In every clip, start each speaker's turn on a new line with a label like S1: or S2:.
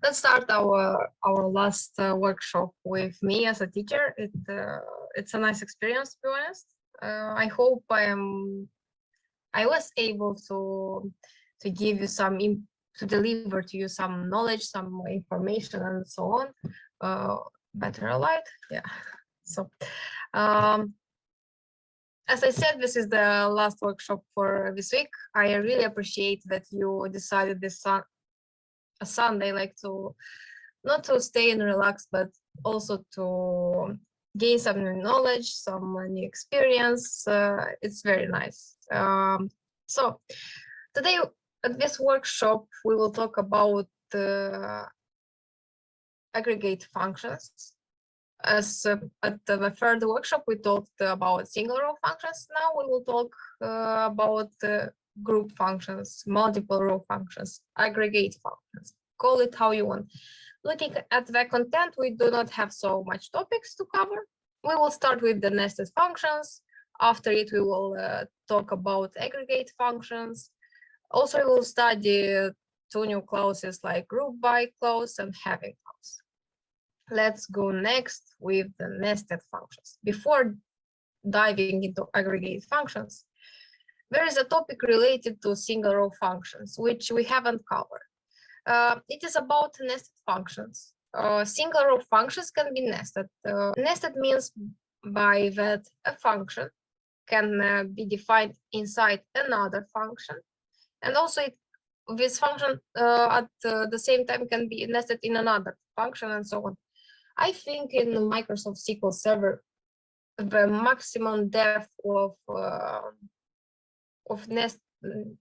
S1: let's start our last workshop with me as a teacher. It's a nice experience, to be honest. I hope I was able to give you to deliver to you some knowledge, some information, and so on. Better light, yeah. So, as I said, this is the last workshop for this week. I really appreciate that you decided this a Sunday, like not to stay and relax, but also to gain some new knowledge, some new experience. It's very nice. So today at this workshop, we will talk about aggregate functions. As at the third workshop, we talked about single row functions. Now we will talk about group functions, multiple row functions, aggregate functions. Call it how you want. Looking at the content, we do not have so much topics to cover. We will start with the nested functions. After it, we will talk about aggregate functions. Also, we will study two new clauses like group by clause and having clause. Let's go next with the nested functions. Before diving into aggregate functions, there is a topic related to single row functions, which we haven't covered. It is about nested functions. Single row functions can be nested. Nested means by that a function can be defined inside another function, and also this function at the same time can be nested in another function, and so on. I think in Microsoft SQL Server, the maximum depth of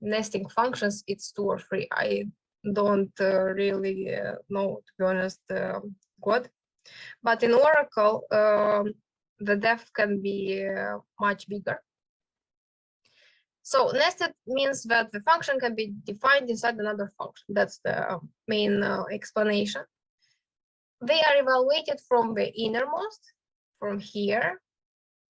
S1: nesting functions, it's 2 or 3. I don't really know, to be honest, what. But in Oracle, the depth can be much bigger. So nested means that the function can be defined inside another function. That's the main explanation. They are evaluated from the innermost, from here,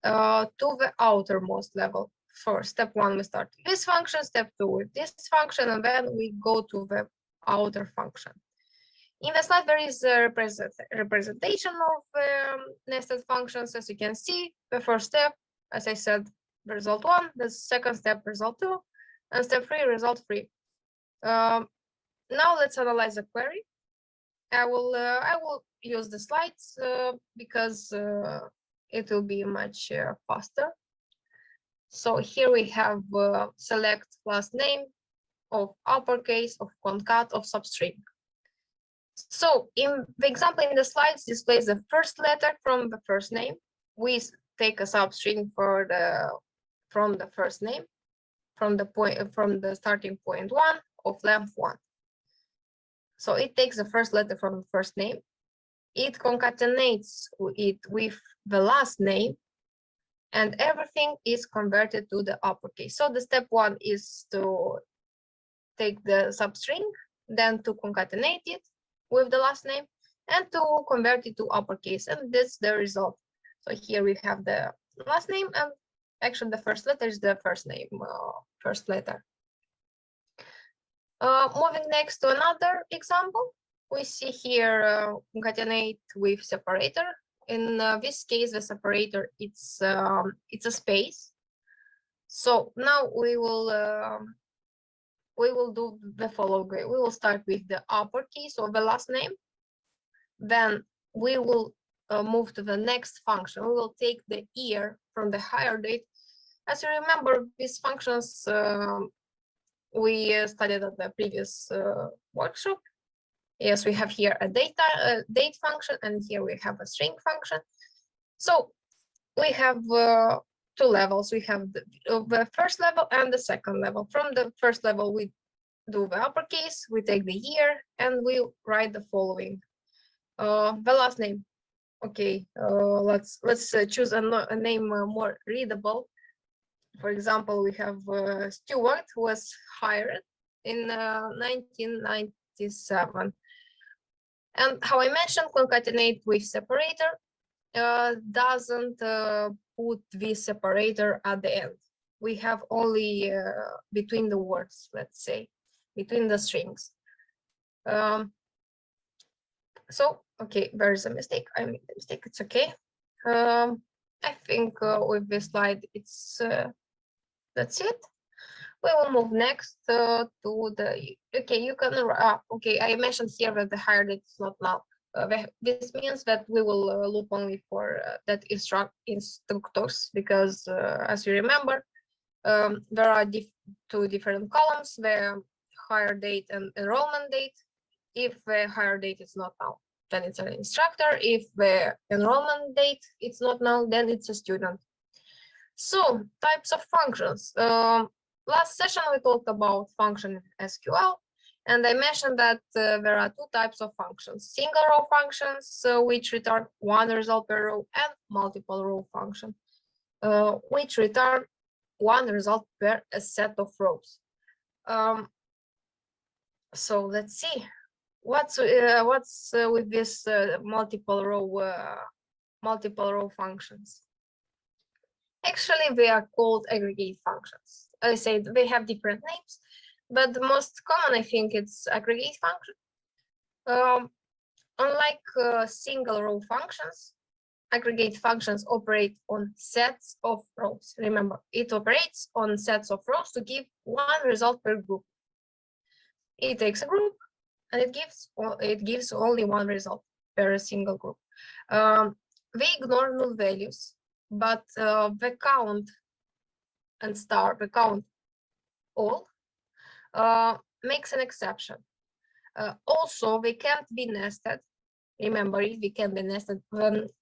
S1: to the outermost level. For step 1, we start with this function, step 2 with this function, and then we go to the outer function. In the slide, there is a representation of nested functions. As you can see, the first step, as I said, result 1, the second step, result 2, and step 3, result 3. Now let's analyze the query. I will use the slides because it will be much faster. So here we have select last name of uppercase, of concat, of substring. So in the example in the slides displays the first letter from the first name. We take a substring from the first name, from the starting point 1 of length 1. So it takes the first letter from the first name. It concatenates it with the last name, and everything is converted to the uppercase. So the step 1 is to take the substring, then to concatenate it with the last name, and to convert it to uppercase. And this is the result. So here we have the last name, and actually the first letter is the first name, first letter. Moving next to another example, we see here concatenate with separator. In this case, the separator it's a space. So now we will do the following. We will start with the uppercase of the last name. Then we will move to the next function. We will take the year from the higher date. As you remember, these functions we studied at the previous workshop. Yes, we have here a date function, and here we have a string function. So we have 2 levels. We have the first level and the second level. From the first level, we do the uppercase, we take the year, and we write the following. The last name. Okay, let's choose a name more readable. For example, we have Stewart, who was hired in 1997. And how I mentioned, concatenate with separator doesn't put this separator at the end. We have only between the words, let's say, between the strings. So, okay, there is a mistake. I made a mistake. It's okay. I think with this slide, it's that's it. We will move next to the, okay, you can, okay, I mentioned here that the higher date is not null. This means that we will look only for that instructors, because as you remember, there are two different columns, the higher date and enrollment date. If the higher date is not null, then it's an instructor. If the enrollment date it's not null, then it's a student. So types of functions. Last session we talked about function SQL, and I mentioned that there are two types of functions: single row functions, which return one result per row, and multiple row function, which return one result per a set of rows. So let's see what's with this multiple row functions. Actually, they are called aggregate functions. As I said, they have different names, but the most common, I think, it's aggregate function. Unlike single row functions, aggregate functions operate on sets of rows. Remember, it operates on sets of rows to give one result per group. It takes a group and it gives only one result per single group. They ignore null values, but the count and star, the count all, makes an exception. Also, they can't be nested. Remember, if they can be nested,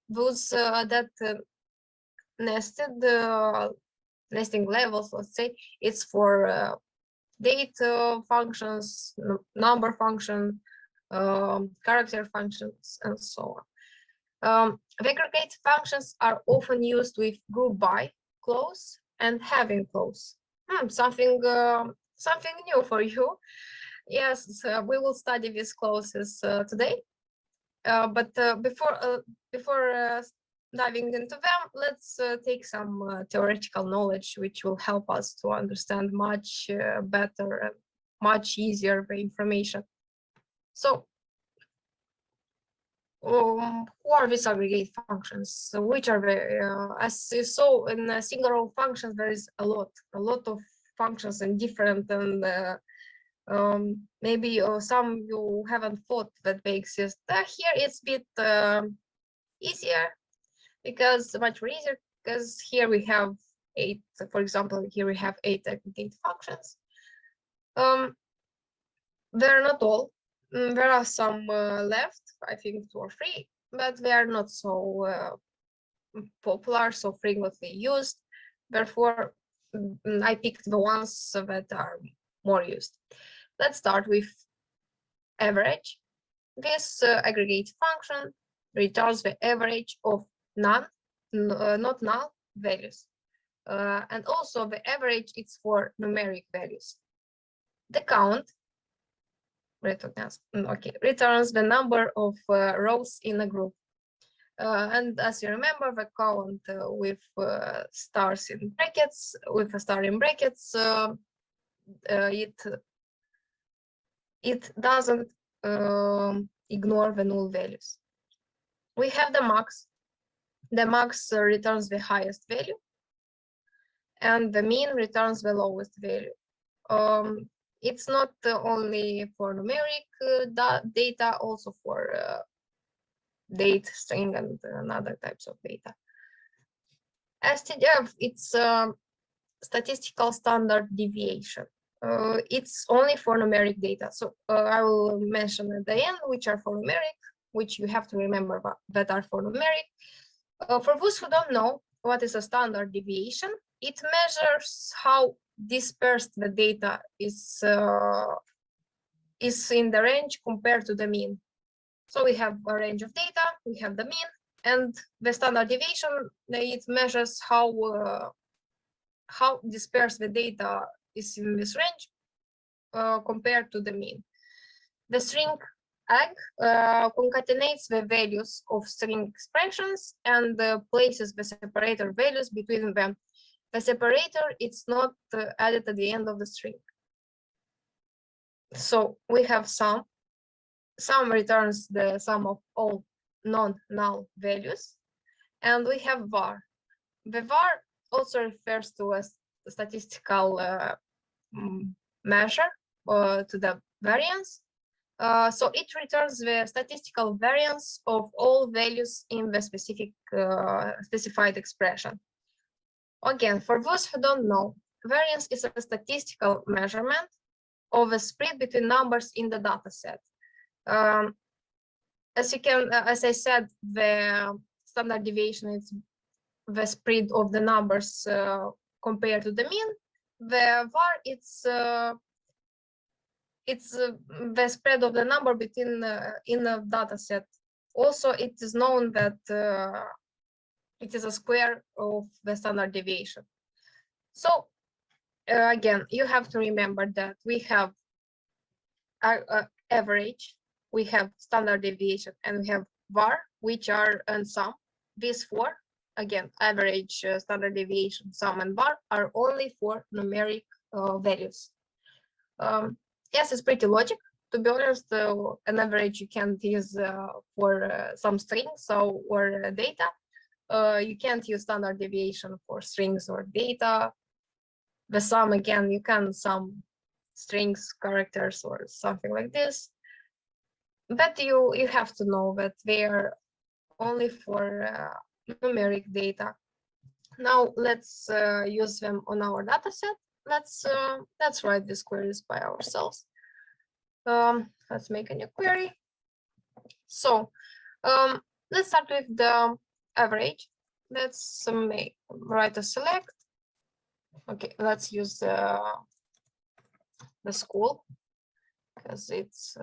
S1: those nested nesting levels, let's say, it's for date functions, number function, character functions, and so on. The aggregate functions are often used with group by clause and having clause. Something new for you. Yes, we will study these clauses today. But before diving into them, let's take some theoretical knowledge, which will help us to understand much better and much easier the information. So, who are these aggregate functions? So which are the, as you saw in single row functions, there is a lot of functions and different, and maybe some you haven't thought that they exist. Here it's a bit easier, because much more easier, because here we have 8, for example, here we have 8 aggregate functions. They're not all. There are some left, I think 2 or 3, but they are not so popular, so frequently used. Therefore, I picked the ones that are more used. Let's start with average. This aggregate function returns the average of not null values. And also the average is for numeric values. The count returns the number of rows in a group. And as you remember, the count with stars in brackets, with a star in brackets, it doesn't ignore the null values. We have the max. The max returns the highest value, and the mean returns the lowest value. It's not only for numeric data, also for date, string, and other types of data. STDF, it's statistical standard deviation. It's only for numeric data. So I will mention at the end which are for numeric, which you have to remember that are for numeric. For those who don't know what is a standard deviation, it measures how dispersed the data is in the range compared to the mean. So we have a range of data, we have the mean, and the standard deviation, it measures how dispersed the data is in this range compared to the mean. The string Agg concatenates the values of string expressions and places the separator values between them. The separator is not added at the end of the string. So we have sum, sum returns the sum of all non-null values, and we have var. The var also refers to a statistical measure to the variance. So it returns the statistical variance of all values in the specified expression. Again, for those who don't know, variance is a statistical measurement of the spread between numbers in the data set. As I said, the standard deviation is the spread of the numbers compared to the mean. The var, it's the spread of the number between in a data set. Also, it is known that it is a square of the standard deviation. So again, you have to remember that we have average, we have standard deviation, and we have var, which are and sum. These four, again, average, standard deviation, sum, and var are only for numeric values. Yes, it's pretty logic. To be honest, an average you can't use for some strings or data. You can't use standard deviation for strings or data. The sum, again, you can sum strings, characters, or something like this. But you have to know that they are only for numeric data. Now let's use them on our data set. Let's write these queries by ourselves. Let's make a new query. So let's start with the average. Let's write a select. Okay, let's use the school because it's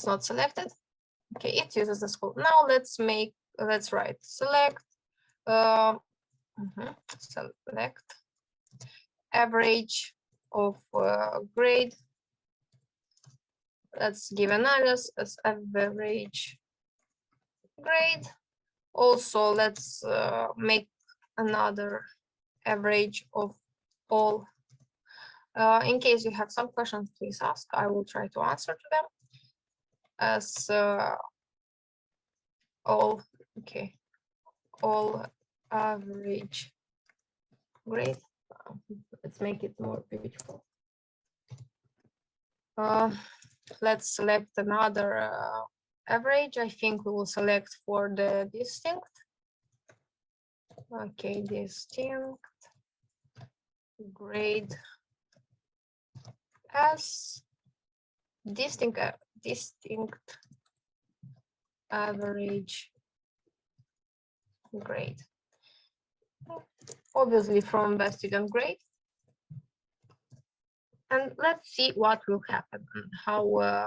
S1: not selected. Okay, it uses the school. Now let's write select select average of grade. Let's give an alias as average grade. Also, let's make another average of all. In case you have some questions, please ask. I will try to answer to them. As all average grade. Let's make it more beautiful. Let's select another average. I think we will select for the distinct. Okay, distinct grade as distinct average grade. Obviously from the student grade. And let's see what will happen and how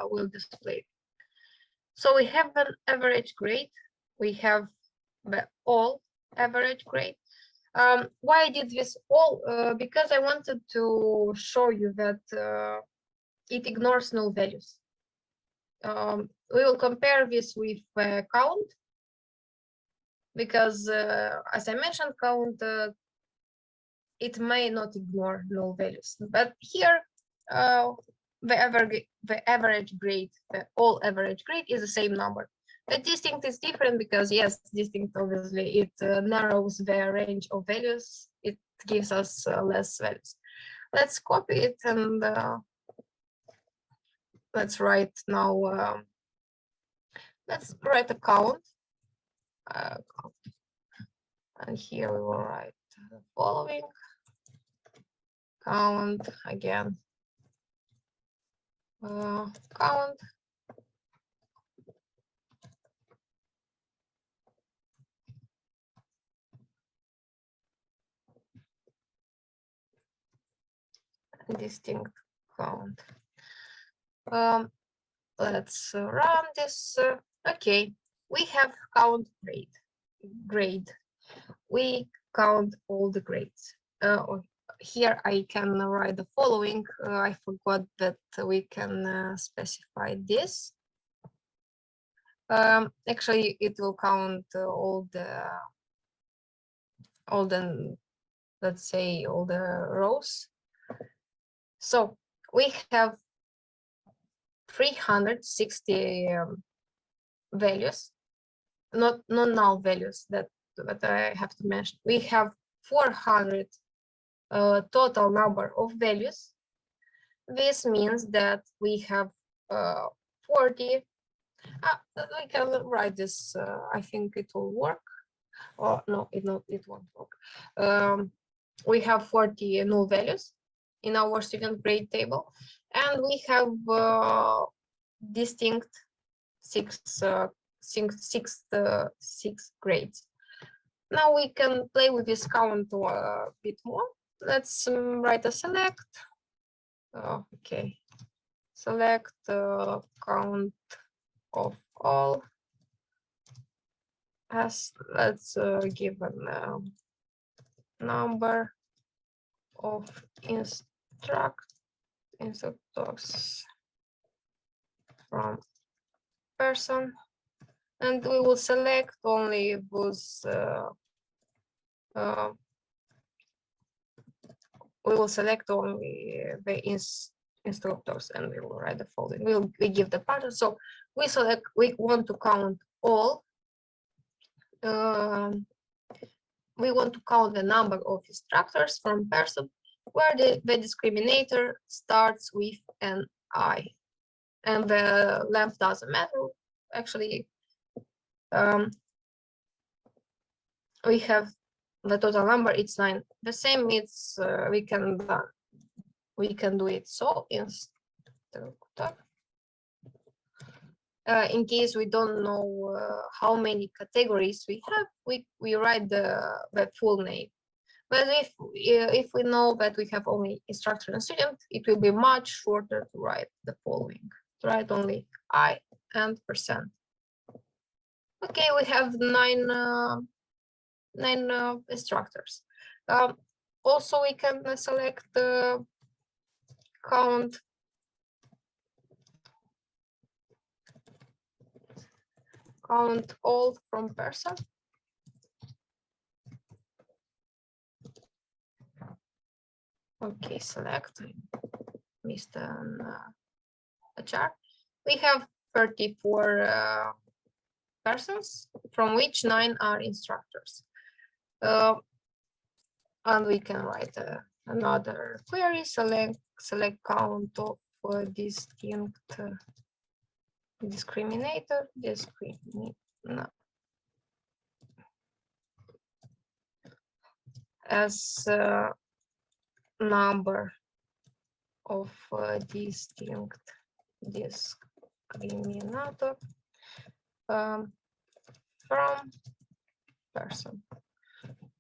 S1: we'll display. So we have an average grade. We have the all average grade. Why I did this all? Because I wanted to show you that it ignores null values. We will compare this with count, because as I mentioned, count it may not ignore null values, but here the average grade, the all average grade is the same number. The distinct is different because yes, distinct obviously it narrows the range of values. It gives us less values. Let's copy it and let's write now. Let's write a count. And here we will write the following count again. Count. Distinct count. Let's run this. Okay, we have count grade. We count all the grades. Here I can write the following. I forgot that we can specify this. Actually, it will count all the, let's say, all the rows. So we have 360 values, not null values that I have to mention. We have 400 total number of values. This means that we have 40. We can write this. I think it will work. Oh no, it won't work. We have 40 null values in our student grade table, and we have distinct six grades. Now we can play with this count a bit more. Let's write a select. Okay, select count of all. As let's give a number of instructors from person, and we will select only those. We will select only the instructors, and we will write the following. We give the pattern. So we select. We want to count all. We want to count the number of instructors from person where the discriminator starts with an I, and the length doesn't matter. Actually, we have the total number. It's 9. The same. It's we can do it. So instructor. In case we don't know how many categories we have, we write the full name. But if we know that we have only instructor and student, it will be much shorter to write the following. To write only I and %. Okay, we have nine instructors. Also, we can select the count all from person. Okay, select Mr. HR. We have 34 persons, from which 9 are instructors. And we can write another query, select count of distinct discriminator, as number of distinct discriminator from person.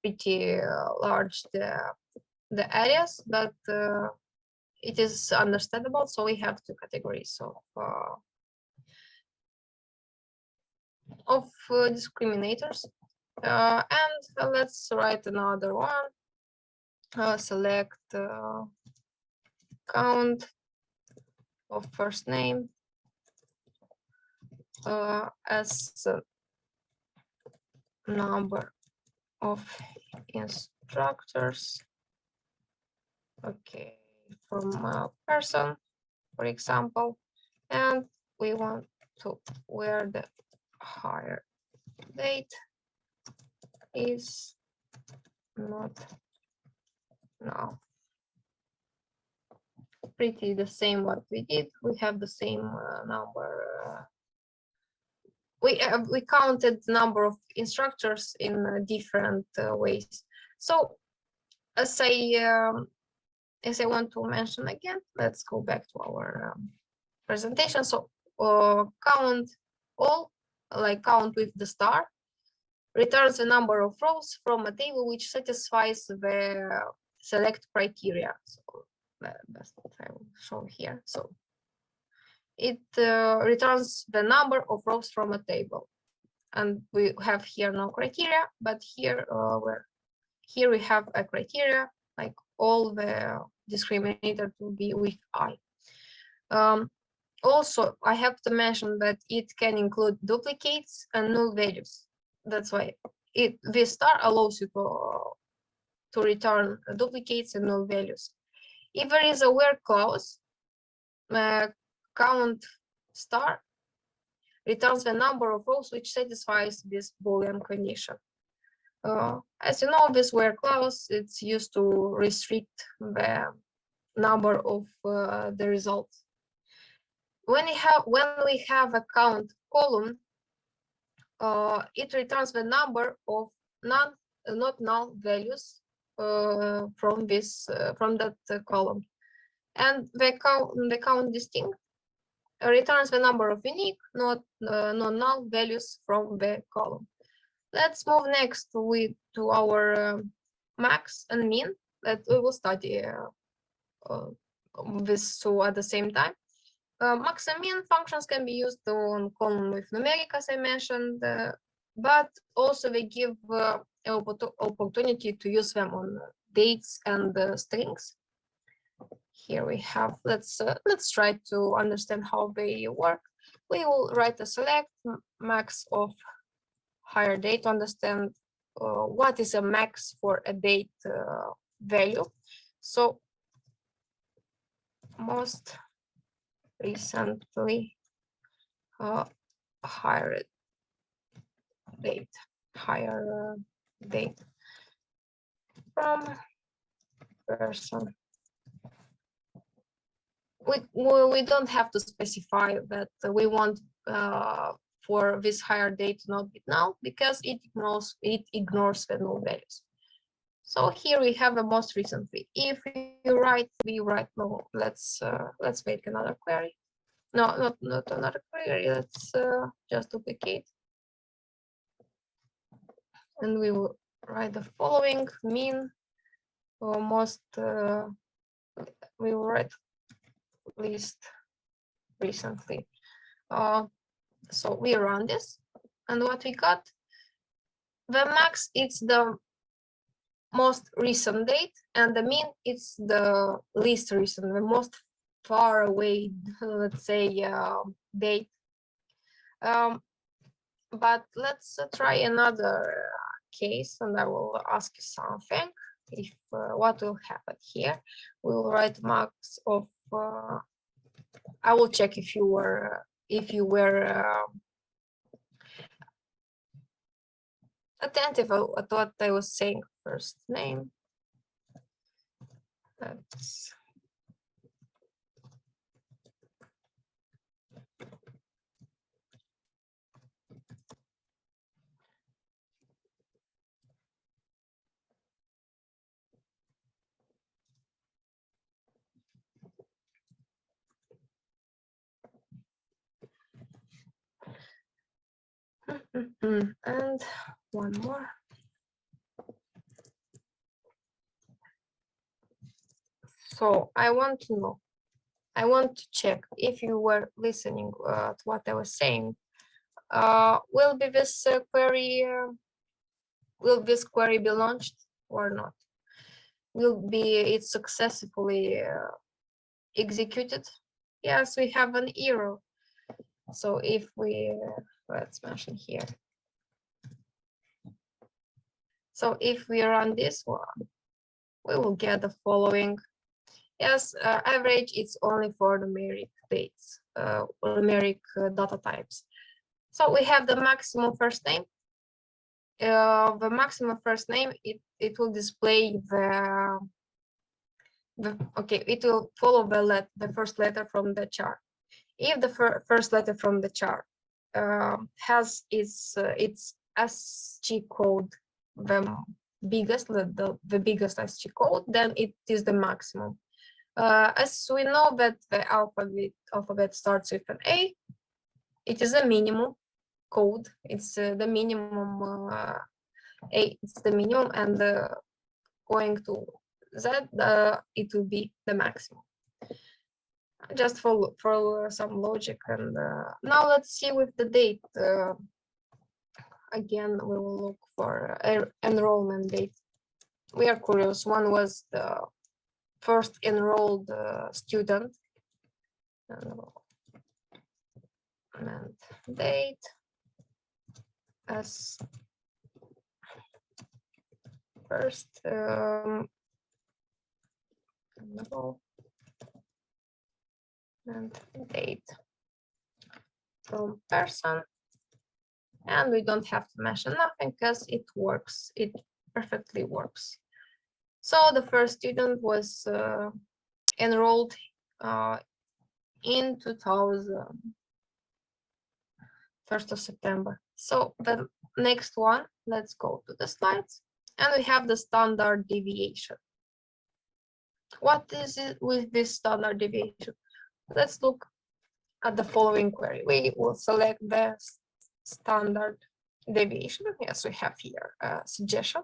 S1: Pretty large the areas, but it is understandable. So we have 2 categories of discriminators, and let's write another one. Select count of first name as number of instructors. Okay, from a person, for example, and we want to where the hire date is not now. Pretty the same what we did. We have the same number. We counted the number of instructors in different ways. So as I want to mention again, let's go back to our presentation. So count all, like count with the star, returns the number of rows from a table which satisfies the select criteria. So that's what I will show here. So it returns the number of rows from a table, and we have here no criteria, but here here we have a criteria, like all the discriminator to be with I. Also, I have to mention that it can include duplicates and null values. That's why this star allows you to return duplicates and null values. If there is a where clause, count star returns the number of rows which satisfies this Boolean condition. As you know, this where clause it's used to restrict the number of the results. When we have a count column, it returns the number of not null values from that column, and the count distinct returns the number of unique not null values from the column. Let's move next to our max and min that we will study this two at the same time. Max and min functions can be used on column with numeric, as I mentioned, but also they give opportunity to use them on dates and strings. Here we have, let's try to understand how they work. We will write a select max of higher date to understand what is a max for a date value. So most recently higher date from person. We don't have to specify that we want for this higher date to not be null, because it ignores the null values. So here we have the most recently. If you write, we write no. Let's make another query. No, not another query. Let's just duplicate, and we will write the following min or most. We will write least recently. So we run this, and what we got, the max it's the most recent date, and the min it's the least recent, the most far away, let's say, date. But let's try another case, and I will ask you something. If what will happen here, we will write max of. I will check if you were attentive at what I was saying. First name. That's and one more. So I want to check if you were listening to what I was saying. Will this query be launched or not? Will it successfully executed? Yes, we have an error. So if we let's mention here. So if we run this one, we will get the following. Yes, average it's only for numeric dates, numeric data types. So we have the maximum first name. The maximum first name, it will display it will follow the first letter from the chart. If the first letter from the chart has its ASCII code, the biggest ASCII code, then it is the maximum. As we know that the alphabet starts with an A, it is a minimum code. It's the minimum A. It's the minimum, and going to Z, it will be the maximum. Just for some logic. And now let's see with the date. Again, we will look for enrollment date. We are curious. One was the first enrolled student. And date as first and date from person. And we don't have to mention nothing because it works. It perfectly works. So the first student was enrolled in 1st of September. So the next one, let's go to the slides. And we have the standard deviation. What is it with this standard deviation? Let's look at the following query. We will select the standard deviation. Yes, we have here a suggestion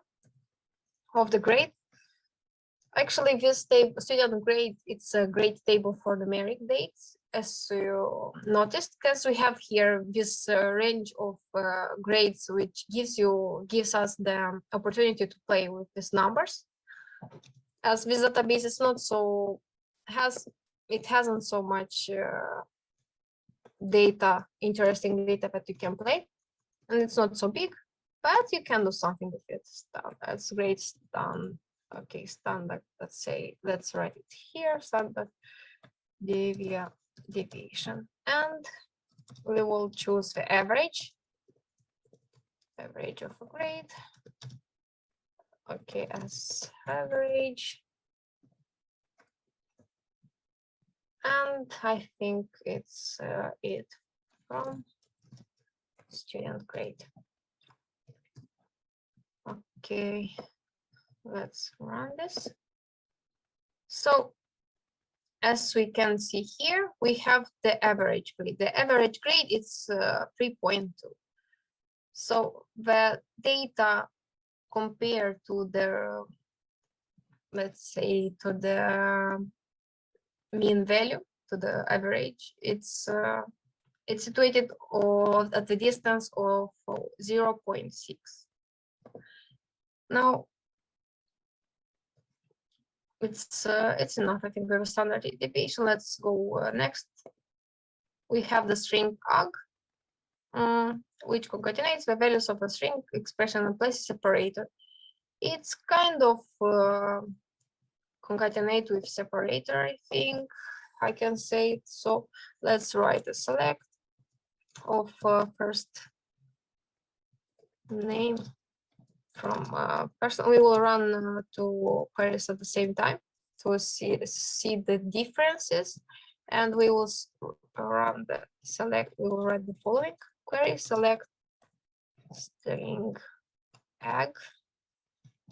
S1: of the grade. Actually, this table, student grade, it's a grade table for numeric dates, as you noticed, because we have here this range of grades, which gives us the opportunity to play with these numbers. As this database is not so it hasn't so much data, interesting data that you can play, and it's not so big, but you can do something with it. That's great. Okay, standard. Let's write it here. Standard deviation, and we will choose the average of a grade. Okay, as average. And I think it's it from student grade. Okay, let's run this. So as we can see here, we have the average grade. The average grade is 3.2. So the data compared to the, let's say, to the mean value, to the average, it's situated at the distance of 0.6. Now, it's enough, I think, with a standard deviation. Let's go next. We have the string Agg, which concatenates the values of a string expression and places separator. It's kind of concatenate with separator, I think I can say it. So let's write a select of first name from person. We will run two queries at the same time to see the differences, and we will run the select. We will write the following query: select string Agg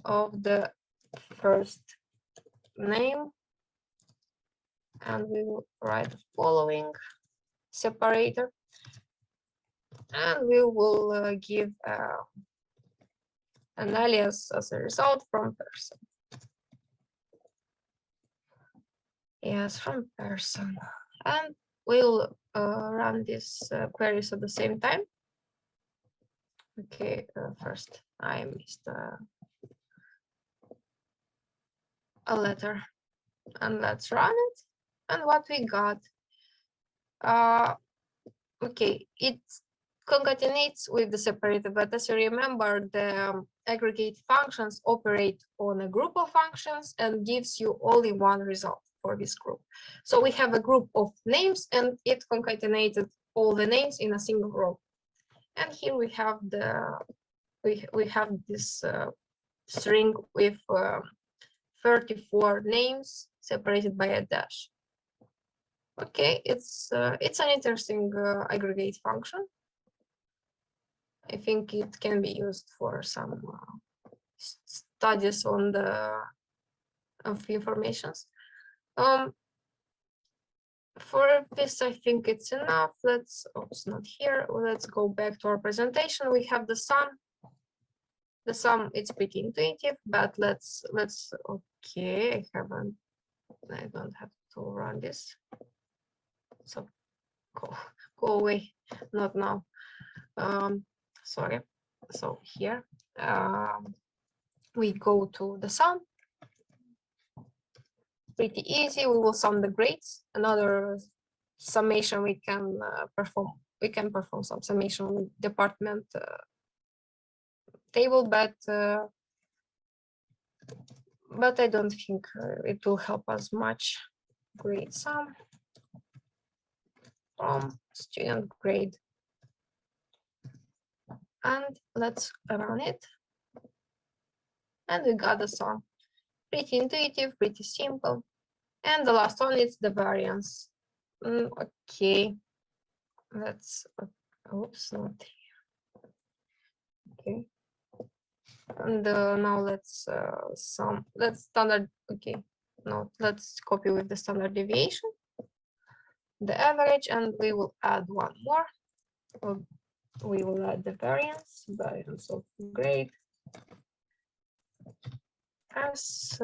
S1: of the first name, and we will write the following separator, and we will give an alias as a result from person. Yes, from person, and we'll run these queries at the same time. Okay, first I missed a letter, and let's run it. And what we got, okay, it concatenates with the separator, but as you remember, the aggregate functions operate on a group of functions and gives you only one result for this group. So we have a group of names, and it concatenated all the names in a single row. And here we have we have this string with 34 names separated by a dash. Okay, it's an interesting aggregate function. I think it can be used for some studies on the informations. For this, I think it's enough. Let's, oh, it's not here. Let's go back to our presentation. We have the sum. The sum, it's pretty intuitive, but let's okay, I don't have to run this. So go away, not now. Sorry. So here we go to the sum. Pretty easy. We will sum the grades. Another summation we can perform. We can perform some summation with department table, but I don't think it will help us much. Grade sum. from student grade. And let's run it. And we got the sum. Pretty intuitive, pretty simple. And the last one is the variance. Okay, let's, oops, not here. Okay. And now let's standard, okay, no, let's copy with the standard deviation, the average, and we will add one more. We will add the variance of grade as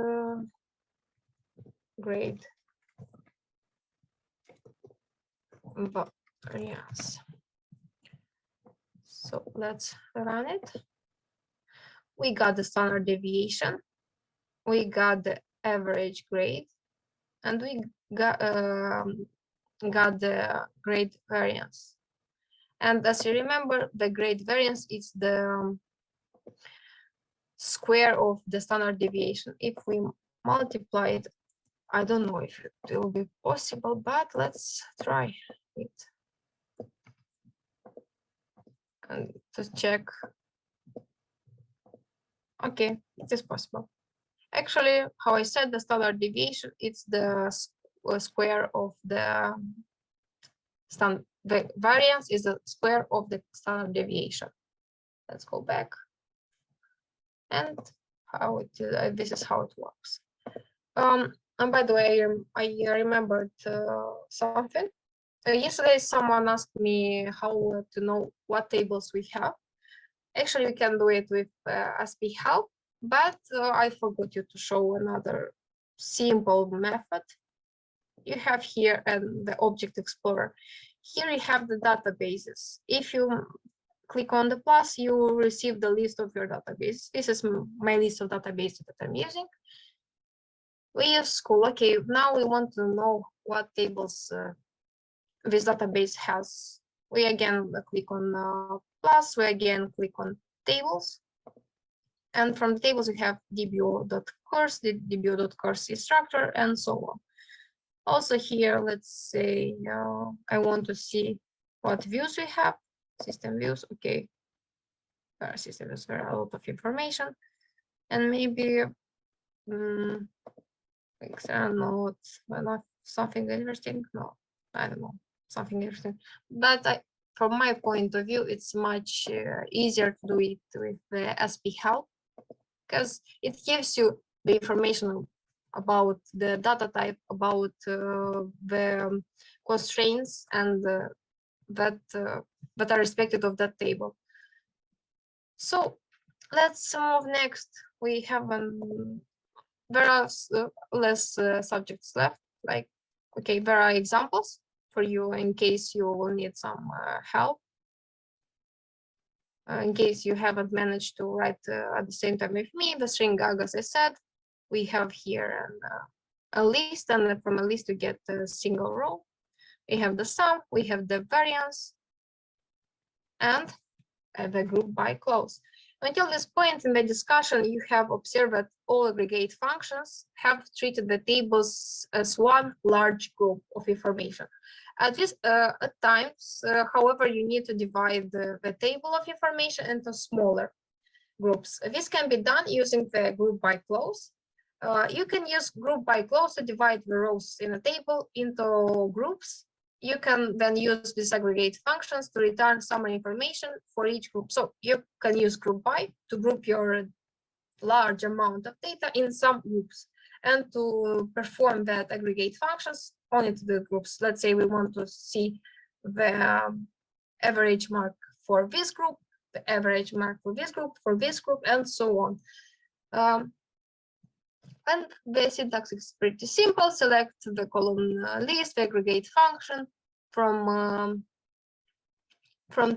S1: grade variance. So let's run it. We got the standard deviation, we got the average grade, and we got the grade variance. And as you remember, the grade variance is the square of the standard deviation. If we multiply it, I don't know if it will be possible, but let's try it. And to check. Okay, it is possible. Actually, how I said, the standard deviation, it's the square of the standard. The variance is the square of the standard deviation. Let's go back. And how it this is how it works. And by the way, I remembered something. Yesterday, someone asked me how to know what tables we have. Actually, we can do it with SP help, but I forgot you to show another simple method. You have here and the Object Explorer. Here you have the databases. If you click on the plus, you will receive the list of your database. This is my list of databases that I'm using. We use school. Okay, now we want to know what tables this database has. We again click on plus, we again click on tables. And from the tables, we have dbo.course, the dbo.course instructor, and so on. Also here, let's say I want to see what views we have. System views, okay. System views are a lot of information. And maybe, I don't know, not something interesting. No, I don't know, something interesting. But from my point of view, it's much easier to do it with the SP help, because it gives you the information about the data type, about the constraints, and that are expected of that table. So let's move next. We have there are less subjects left. Like, okay, there are examples for you in case you will need some help. In case you haven't managed to write at the same time with me, the string gag, as I said, we have here a list, and from a list you get a single row. We have the sum, we have the variance, and the group by clause. Until this point in the discussion, you have observed that all aggregate functions have treated the tables as one large group of information. At times, however, you need to divide the table of information into smaller groups. This can be done using the group by clause. You can use group by clause to divide the rows in a table into groups. You can then use these aggregate functions to return summary information for each group. So you can use group by to group your large amount of data in some groups, and to perform that aggregate functions only to the groups. Let's say we want to see the average mark for this group, the average mark for this group, and so on. And the syntax is pretty simple. Select the column list, the aggregate function from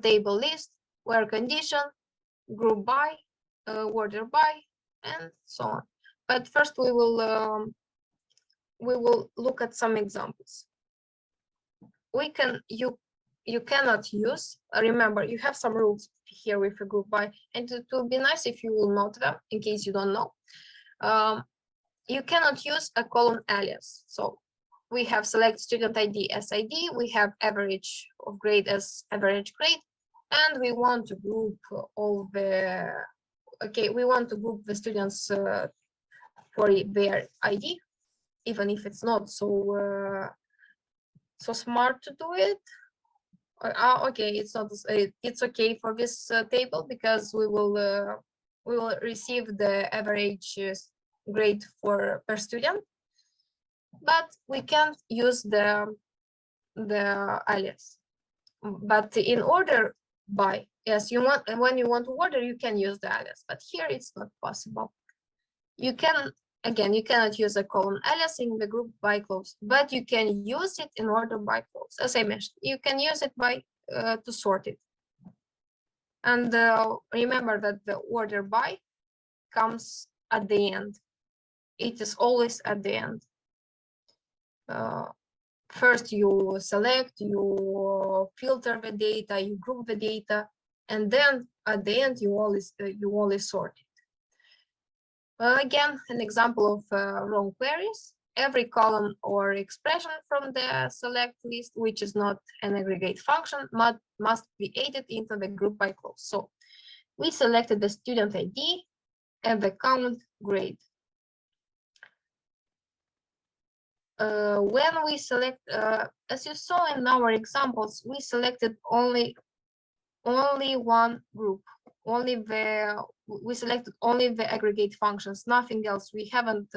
S1: table list, where condition, group by, order by, and so on. But first we will look at some examples. You cannot use, remember, you have some rules here with a group by, and it will be nice if you will note them in case you don't know. You cannot use a column alias. So we have select student ID as ID, we have average of grade as average grade, and we want to group all the, we want to group the students for their ID, even if it's not so so smart to do it. Okay, it's not. It's okay for this table because we will receive the average grade for per student, but we can't use the alias. But in order by, yes, you want, and when you want to order, you can use the alias, but here it's not possible. You can, again, you cannot use a column alias in the group by clause, but you can use it in order by clause. As I mentioned, you can use it by to sort it. And remember that the order by comes at the end. It is always at the end. First you select, you filter the data, you group the data, and then at the end you always sort it. Again, an example of wrong queries. Every column or expression from the select list, which is not an aggregate function, must be added into the group by clause. So we selected the student ID and the count grade. When we select, as you saw in our examples, we selected only one group. We selected only the aggregate functions, nothing else. We haven't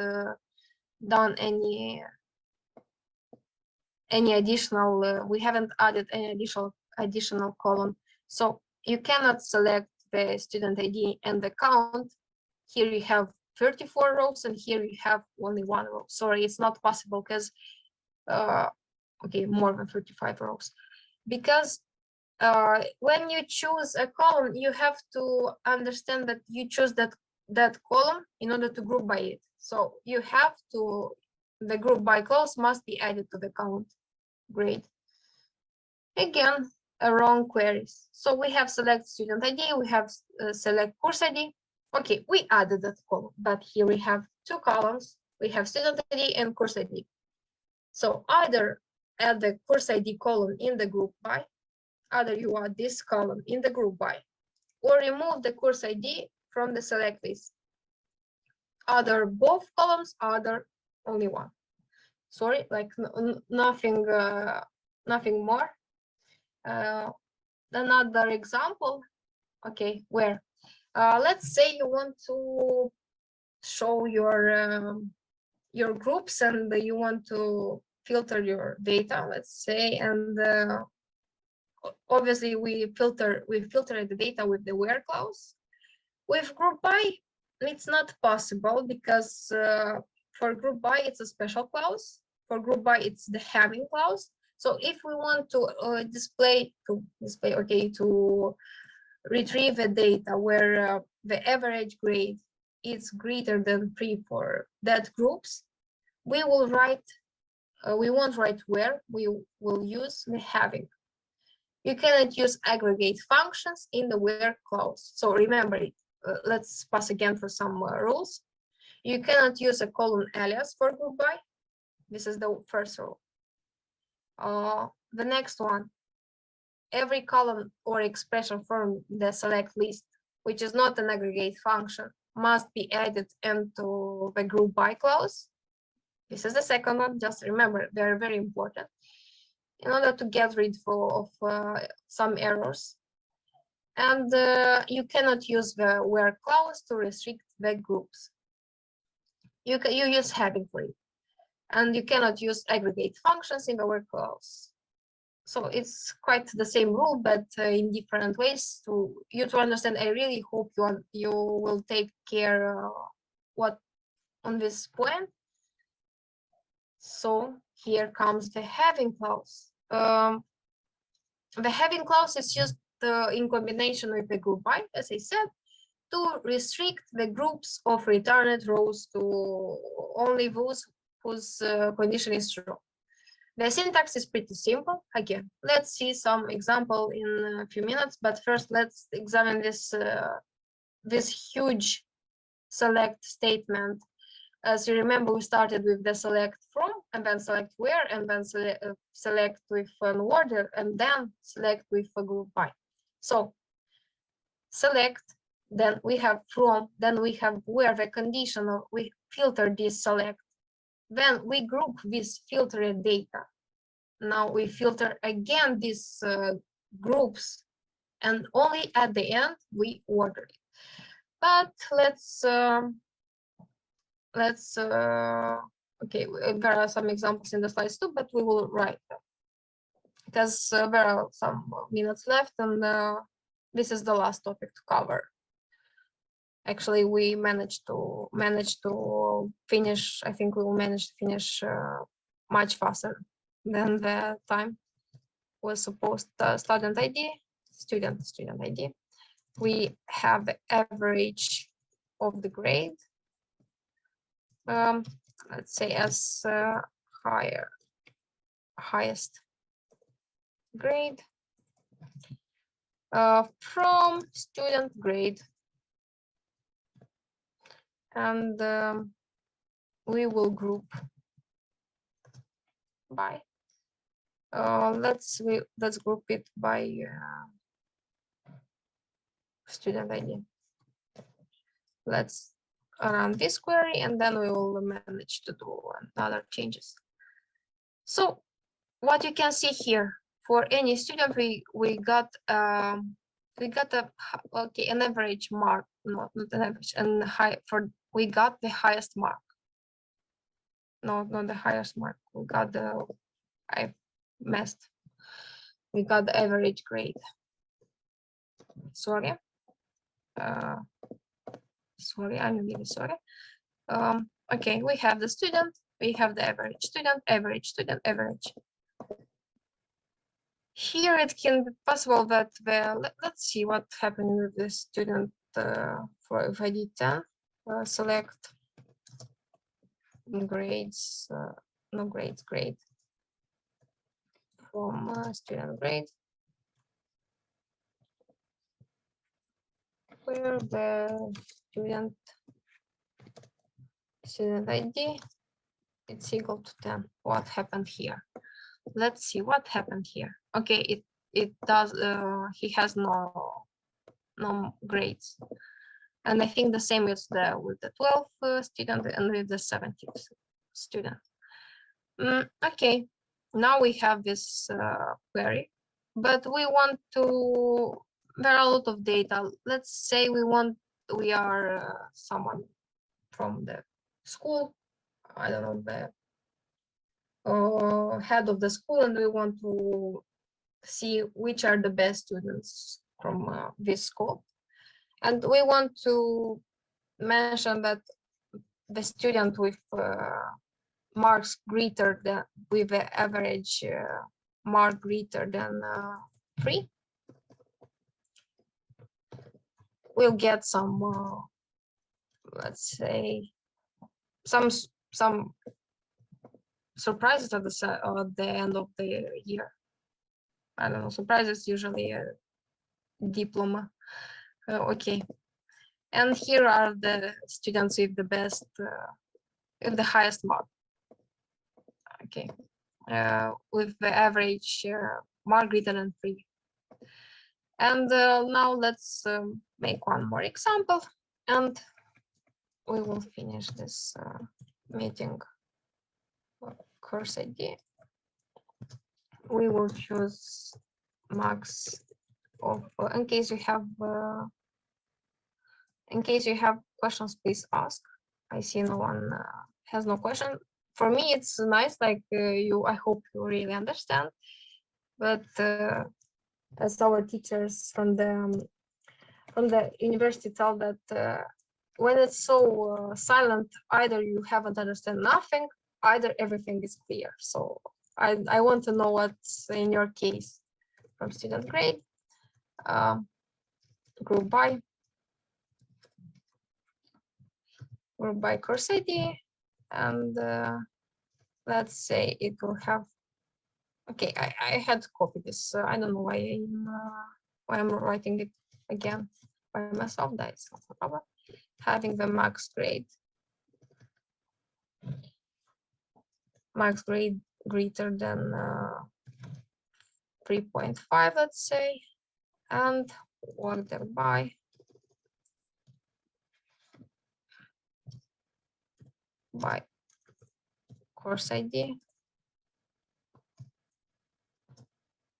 S1: done any additional. We haven't added any additional column. So you cannot select the student ID and the count. Here you have 34 rows, and here you have only one row. Sorry, it's not possible because okay, more than 35 rows, because when you choose a column, you have to understand that you choose that column in order to group by it. So you have to, the group by clause must be added to the count grade. Again, wrong queries. So we have select student ID, we have select course ID. Okay, we added that column, but here we have two columns. We have student ID and course ID. So either add the course ID column in the group by, either you add this column in the group by, or remove the course ID from the select list. Either both columns, either only one. Sorry, like nothing, nothing more. Another example. Okay, where let's say you want to show your groups and you want to filter your data, let's say, and obviously we filter the data with the where clause. With group by, it's not possible because for group by it's a special clause. For group by it's the having clause. So if we want to to retrieve the data where the average grade is greater than 3 for that groups, we will write, we won't write where, we will use the having. You cannot use aggregate functions in the where clause. So remember it. Let's pass again for some rules. You cannot use a column alias for group by. This is the first rule. The next one, every column or expression from the select list, which is not an aggregate function, must be added into the group by clause. This is the second one. Just remember, they're very important in order to get rid of some errors. And you cannot use the where clause to restrict the groups. You use having for it. And you cannot use aggregate functions in the where clause. So it's quite the same rule, but in different ways to understand. I really hope you will take care on this point. So here comes the having clause. The having clause is used in combination with the group by, as I said, to restrict the groups of returned rows to only those whose condition is true. The syntax is pretty simple. Again, let's see some example in a few minutes, but first let's examine this this huge select statement. As you remember, we started with the select from, and then select where, and then select with an order, and then select with a group by. So select, then we have from, then we have where the condition of we filter this select. Then we group this filtered data. Now we filter again these groups, and only at the end we order it. But let's okay, there are some examples in the slides too, but we will write them because there are some minutes left, and this is the last topic to cover. Actually, we managed to finish. I think we will manage to finish much faster than the time was supposed. Student ID, student ID. We have the average of the grade. Let's say as highest grade from student grade, and we will group by let's group it by student ID. Let's run this query, and then we will manage to do other changes. So what you can see here, for any student, we got a okay, an average mark, not an average, and high for we got the highest mark. No, not the highest mark. We got the I messed. We got the average grade. Sorry. Sorry, I'm really sorry. Okay, we have the student, we have the average student, average student, average. Here it can be possible that let's see what happened with the student for if I did 10, select grades, no grades, grade from student grade, where the student ID, it's equal to 10. What happened here? Let's see what happened here. Okay, it does. He has no grades, and I think the same is with the 12th student and with the 17th student. Okay, now we have this query, but we want to. There are a lot of data. Let's say we are someone from the school. I don't know, the head of the school, and we want to see which are the best students from this school. And we want to mention that the student with marks greater than, with the average mark greater than 3 will get some, let's say, some surprises at the end of the year. I don't know, surprises, usually a diploma. Okay, and here are the students with the best, with the highest mark. Okay, with the average mark greater than 3. And now let's make one more example, and we will finish this meeting. Course ID. We will choose max of. In case you have questions, please ask. I see no one has no question. For me, it's nice. Like I hope you really understand. But as our teachers from the university tell that when it's so silent, either you haven't understand nothing, either everything is clear. So I want to know what's in your case from student grade, group by course ID, and let's say it will have. Okay, I had to copy this. I don't know why I'm writing it again by myself. That's not a problem. Having the max grade. max grade greater than 3.5, let's say, and order by course ID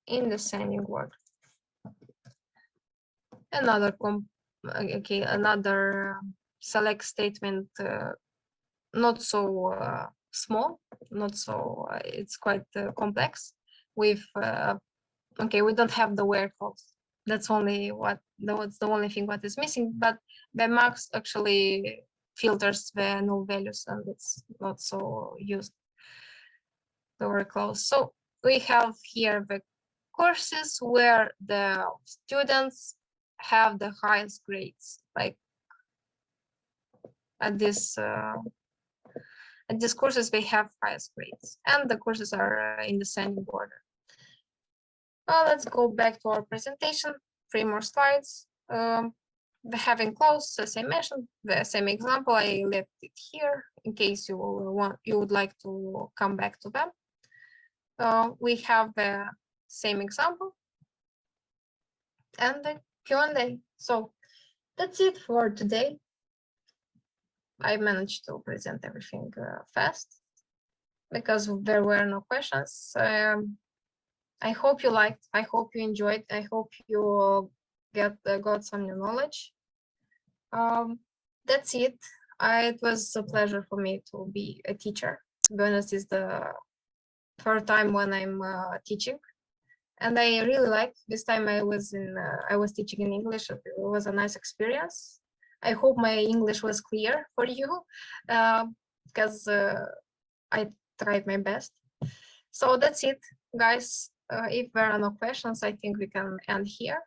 S1: in descending order. Another select statement, not so small, not so it's quite complex. With okay, we don't have the where clause. That's only that's the only thing what is missing. But the max actually filters the null values, and it's not so used, the where clause. So we have here the courses where the students have the highest grades, like at these courses they have highest grades, and the courses are in descending order. Let's go back to our presentation. 3 more slides. The having clause, as I mentioned, the same example, I left it here in case you would like to come back to them. We have the same example and the Q&A. So that's it for today. I managed to present everything fast because there were no questions. I hope you liked, I hope you enjoyed, I hope you got some new knowledge. That's it. It was a pleasure for me to be a teacher. To be honest, it's the third time when I'm teaching, and I really liked this time. I was teaching in English. It was a nice experience. I hope my English was clear for you, because I tried my best. So that's it, guys. If there are no questions, I think we can end here.